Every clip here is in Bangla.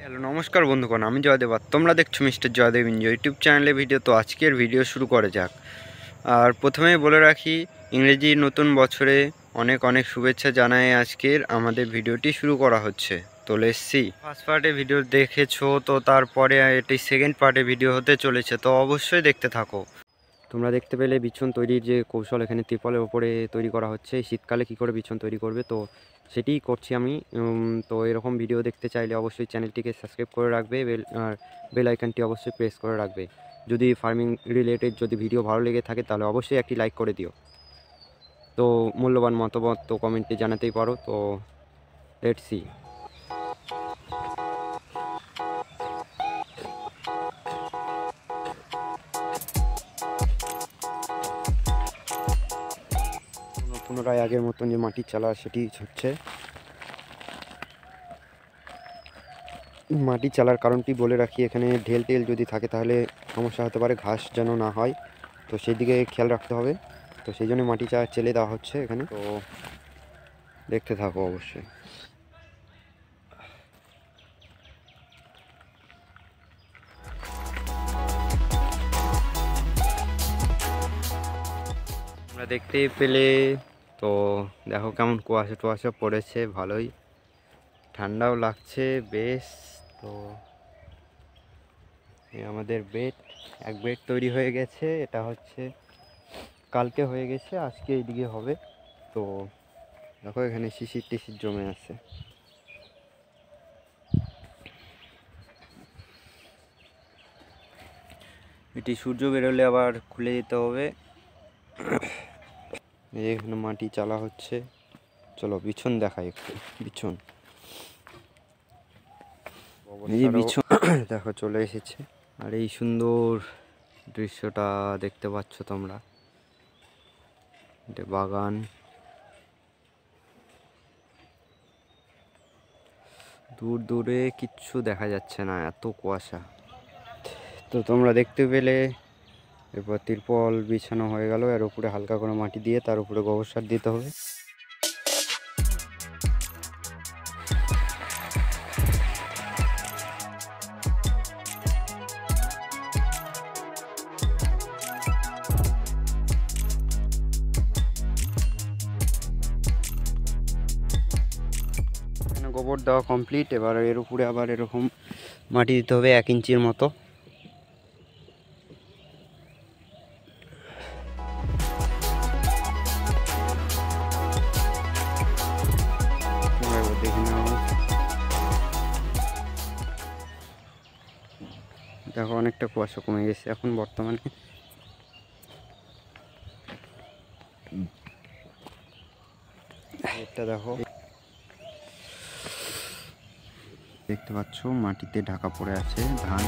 হ্যালো নমস্কার বন্ধুগণ, আমি জয়দেব আর তোমরা দেখছো মিস্টার জয়দেব ইঞ্জয় ইউটিউব চ্যানেলে ভিডিও। তো আজকের ভিডিও শুরু করা যাক। আর প্রথমেই বলে রাখি, ইংরেজি নতুন বছরে অনেক অনেক শুভেচ্ছা জানাই। আজকের আমাদের ভিডিওটি শুরু করা হচ্ছে। তো লেটস সি। ফার্স্ট পার্টে ভিডিও দেখেছো, তো তারপরে এটি সেকেন্ড পার্টে ভিডিও হতে চলেছে, তো অবশ্যই দেখতে থাকো। তোমরা দেখতে পেলে বিছন তৈরির যে কৌশল এখানে ত্রিপলের ওপরে তৈরি করা হচ্ছে। শীতকালে কি করে বিছন তৈরি করবে, তো সেটিই করছি আমি। তো এরকম ভিডিও দেখতে চাইলে অবশ্যই চ্যানেলটিকে সাবস্ক্রাইব করে রাখবে, আর বেল আইকনটি অবশ্যই প্রেস করে রাখবে। যদি ফার্মিং রিলেটেড যদি ভিডিও ভালো লেগে থাকে তাহলে অবশ্যই একটি লাইক করে দিও। তো মূল্যবান মতামত তো কমেন্টে জানাতেই পারো। তো লেটস সি। পুনরায় আগের মতন যে মাটির চালা সেটি হচ্ছে। মাটি চালার কারণটি বলে রাখি, এখানে ঢেল টেল যদি থাকে তাহলে সমস্যা হতে পারে, ঘাস যেন না হয়, তো সেই দিকে খেয়াল রাখতে হবে। তো সেই জন্য মাটি চেলে দেওয়া হচ্ছে এখানে। তো দেখতে থাকো অবশ্যই। তোমরা দেখতেই পেলে, তো দেখো কেমন কুয়াশা টুয়াশা পড়েছে, ভালোই ঠান্ডাও লাগছে বেশ। তো আমাদের বেড, এক বেড তৈরি হয়ে গেছে। এটা হচ্ছে কালকে হয়ে গেছে, আজকে এইদিকে হবে। তো দেখো এখানে শিশির টিশির জমে আছে। এটি সূর্য বেরোলে আবার খুলে দিতে হবে। এখানে মাটি চালা হচ্ছে। চলো বিছন দেখাই একটু। বিছন, এই বিছন দেখো চলে এসেছে। আর এই সুন্দর দৃশ্যটা দেখতে পাচ্ছ তোমরা, এটা বাগান। দূর দূরে কিচ্ছু দেখা যাচ্ছে না, এত কুয়াশা। তো তোমরা দেখতে পেলে, এরপর তিরপল বিছানো হয়ে গেল। এর উপরে হালকা করে মাটি দিয়ে তার উপরে গোবর সার দিতে হবে। গোবর দেওয়া কমপ্লিট। এবার এর উপরে আবার এরকম মাটি দিতে হবে 1 ইঞ্চির মতো। দেখে নাও, দেখো অনেকটা কুয়াশা কমে গেছে এখন বর্তমানে। এটা দেখো, দেখতে পাচ্ছ মাটিতে ঢাকা পড়ে আছে ধান।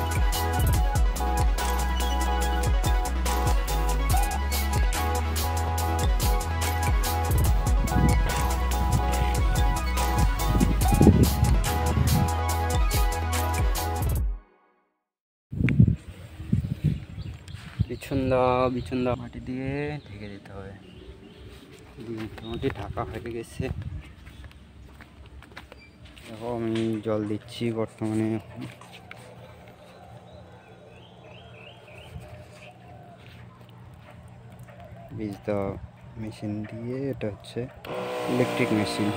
বিছন দা মাটি দিয়ে ঢেকে দিতে হবে। মোটামুটি ঢাকা হয়ে গেছে। দেখো আমি জল দিচ্ছি বর্তমানে। বীজ দেওয়া মেশিন দিয়ে, এটা হচ্ছে ইলেকট্রিক মেশিন।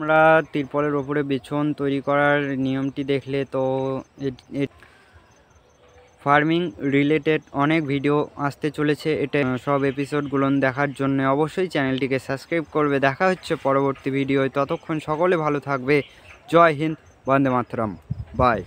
আমরা তিরপলের ওপরে বিছন তৈরি করার নিয়মটি দেখলে, তো ফার্মিং রিলেটেড অনেক ভিডিও আসতে চলেছে। এটা সব এপিসোডগুলো দেখার জন্য অবশ্যই চ্যানেলটিকে সাবস্ক্রাইব করবে। দেখা হচ্ছে পরবর্তী ভিডিওয়, ততক্ষণ সকলে ভালো থাকবে। জয় হিন্দ, বন্দে মাতরম, বাই।